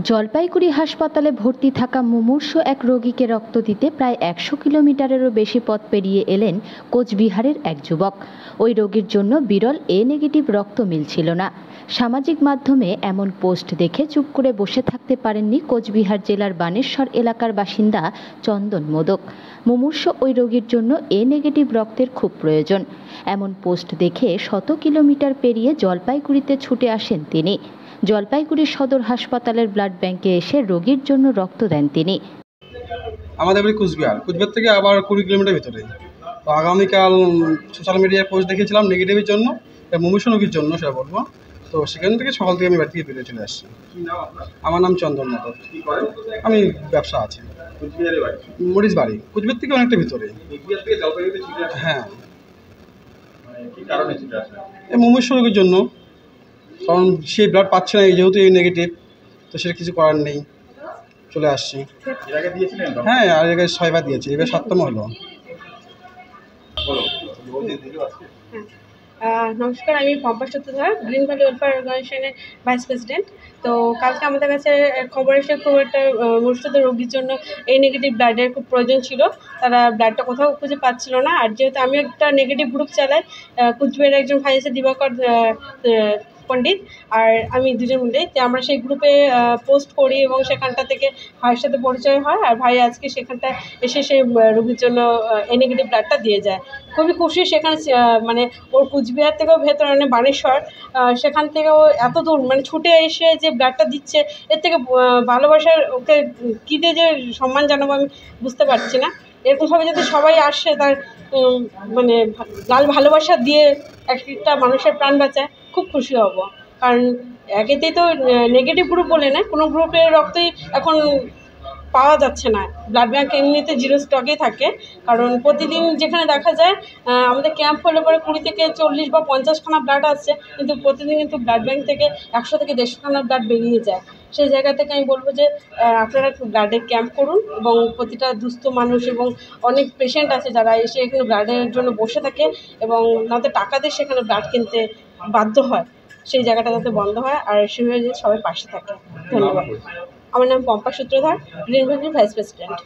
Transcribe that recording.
জলপাইগুড়ি হাসপাতালে ভর্তি থাকা মুমূর্ষু এক রোগীকে রক্ত দিতে প্রায় ১০০ কিলোমিটারেরও বেশি পথ পেরিয়ে এলেন কোচবিহারের এক যুবক। ওই রোগীর জন্য বিরল এ নেগেটিভ রক্ত মিলছিল না। সামাজিক মাধ্যমে এমন পোস্ট দেখে চুপ করে বসে থাকতে পারেননি কোচবিহার জেলার বানেশ্বর এলাকার বাসিন্দা চন্দন মোদক। মুমূর্ষু ওই রোগীর জন্য এ নেগেটিভ রক্তের খুব প্রয়োজন। এমন পোস্ট দেখে ১০০ কিলোমিটার পেরিয়ে জলপাইগুড়িতে ছুটে আসেন তিনি। জলপাইগুড়ি সদর হাসপাতালের ব্লাড ব্যাংকে এসে রোগীর জন্য রক্ত দেন তিনি। আমাদের বাড়ি কুচবিহার থেকে আবার ২০ কিলোমিটার ভিতরে। তো আগামীকাল সোশ্যাল মিডিয়ায় পোস্ট দেখেছিলাম নেগেটিভের জন্য, মুমূর্ষু রোগীর জন্য সেটা বলবো। তো সেখান থেকে সকাল থেকে আমি বাড়ি থেকে বেরিয়ে চলে আসছি। আমার নাম চন্দন মোদক। আমি ব্যবসা আছি মরিচ বাড়ি, কুচবিহার থেকে অনেকটা ভিতরে। হ্যাঁ, এই মুমূর্ষু রোগীর জন্য, কারণ সে ব্লাড পাচ্ছে না, যেহেতু এই নেগেটিভ, তো সেটা কিছু করার নেই, চলে আসছি। হ্যাঁ, আর জায়গায় ৬ বার দিয়েছি, এবার ৭তম হলো। নমস্কার, আমি পম্পা সূত্রধর, গ্রিন ভ্যালি ওয়েলফেয়ার অর্গানাইজেশনের ভাইস প্রেসিডেন্ট। তো কালকে আমাদের কাছে খবর এসে খুব একটা মুমূর্ষু রোগীর জন্য এই নেগেটিভ ব্লাডের খুব প্রয়োজন ছিল। তারা ব্লাডটা কোথাও খুঁজে পাচ্ছিল না। আর যেহেতু আমি একটা নেগেটিভ গ্রুপ চালাই, কুচবিহারের একজন ভাই আছে দিবাকর পণ্ডিত আর আমি দুজন মিলে, তো আমরা সেই গ্রুপে পোস্ট করি এবং সেখানটা থেকে ভাইয়ের সাথে পরিচয় হয়। আর ভাই আজকে সেখানটা এসে সেই রোগীর জন্য এ নেগেটিভ ব্লাডটা দিয়ে যায়। খুবই খুশি। সেখানে মানে ওর কুচবিহার থেকেও ভেতরে মানে বানেশ্বর, সেখান থেকেও এত দূর মানে ছুটে এসে যে ব্লাডটা দিচ্ছে, এর থেকে ভালোবাসার ওকে কী দিয়ে যে সম্মান জানাবো আমি বুঝতে পারছি না। এরকমভাবে যদি সবাই আসে, তার মানে লাল ভালোবাসা দিয়ে একটা মানুষের প্রাণ বাঁচায়, খুব খুশি হব। কারণ একেতেই তো নেগেটিভ গ্রুপ বলে না, কোনো গ্রুপের রক্তই এখন পাওয়া যাচ্ছে না। ব্লাড ব্যাঙ্ক এমনিতে জিরো স্টকেই থাকে, কারণ প্রতিদিন যেখানে দেখা যায় আমাদের ক্যাম্প হলে পরে ২০ থেকে ৪০ বা ৫০ খানা ব্লাড আসছে, কিন্তু প্রতিদিন কিন্তু ব্লাড ব্যাঙ্ক থেকে ১০০ থেকে ১৫০ খানা ব্লাড বেরিয়ে যায়। সেই জায়গা থেকে আমি বলবো যে আপনারা ব্লাডের ক্যাম্প করুন এবং প্রতিটা দুস্থ মানুষ এবং অনেক পেশেন্ট আছে যারা এসে এখানে ব্লাডের জন্য বসে থাকে এবং নয়তো টাকা দিয়ে সেখানে ব্লাড কিনতে বাধ্য হয়, সেই জায়গাটা যাতে বন্ধ হয় আর সেভাবে সবাই পাশে থাকে। ধন্যবাদ। আমার নাম পম্পা সূত্রধর, গ্রিন ভ্যালি ভাইস প্রেসিডেন্ট।